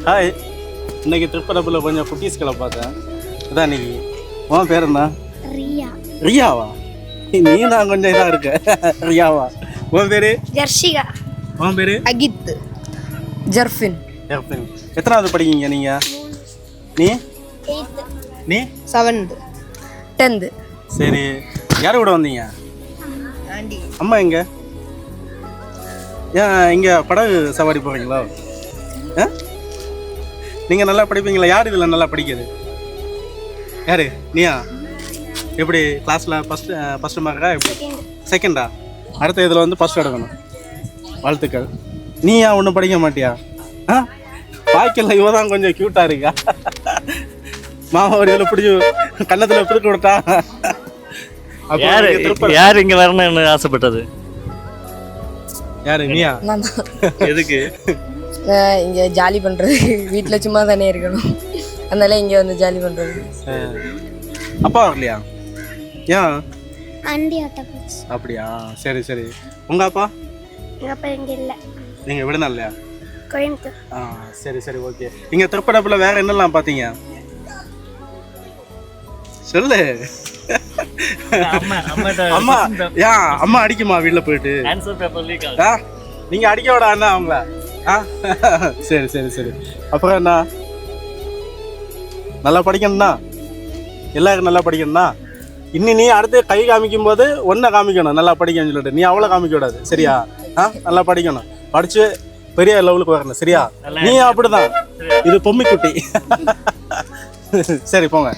Hi. இன்னைக்கு திருப்பரப்பில் கொஞ்சம் குட்டீஸ்களை பார்த்தேன். இதான் இன்னைக்கு. உன் பேர் என்ன? ரியா. ரியாவா? நீ நான் கொஞ்சம் இதாக இருக்க. ரியாவா? உன் பேர்? ஜர்ஷிகா. உன் பேர்? அகித். ஜர்ஃபின். ஜர்ஃபின். எத்தனாவது படிக்கீங்க நீங்கள்? நீ? 8th. நீ? 7th. 10th. சரி, யார் கூட வந்தீங்க? அம்மா எங்க? ஏன் இங்கே படகு சவாரி போகிறீங்களோ? ஆ, நீங்கள் நல்லா படிப்பீங்களா? யார் இதில் நல்லா படிக்கிறது? யார்? நீயா? எப்படி கிளாஸில் ஃபஸ்ட்டு மார்க்கா? எப்படி செகண்டா? அடுத்த இதில் வந்து ஃபஸ்ட் எடுக்கணும். வாழ்த்துக்கள். நீயா ஒன்றும் படிக்க மாட்டியா? ஆ, வாய்க்கல இவ தான் கொஞ்சம் க்யூட்டாக இருக்கா. மாமா ஒரு இதில் பிடிச்சி கன்னத்தில் பிடிக்க விட்டா. யார் இங்க வரணும்னு ஆசைப்பட்டது? யாரு? நீயா? நான் தான். எதுக்கு? இங்கே ஜாலி பண்ணுறது. வீட்டில் சும்மா தானே இருக்கணும், அதனால இங்கே வந்து ஜாலி பண்ணுறது. அப்பா வரலையா? ஏன்? ஆண்டி ஆட்ட போச்சு. அப்படியா? சரி சரி. உங்கள் அப்பா? எங்கள் அப்பா இங்கே இல்லை, நீங்கள் விடணும் இல்லையா? கோயம்புத்தூர். சரி சரி, ஓகே. இங்கே திருப்பரப்பில் வேறு என்னெல்லாம் பார்த்தீங்க? சொல்லு. அம்மா ஏன் அம்மா அடிக்குமா வீட்டில் போயிட்டு? நீங்கள் அடிக்க விட அண்ணா அவங்கள? சரி சரி சரி. அப்புறம் என்ன? நல்லா படிக்கணும்னா? எல்லாருக்கும் நல்லா படிக்கணும்னா? இன்னி நீ அடுத்து கை காமிக்கும் போது ஒன்றை காமிக்கணும் நல்லா படிக்கணும்னு சொல்லிட்டு. நீ அவ்வளோ காமிக்க விடாது, சரியா? நல்லா படிக்கணும், படித்து பெரிய லெவலுக்கு வரணும், சரியா? நீ அப்படிதான். இது பொம்மிக்குட்டி. சரி போங்க.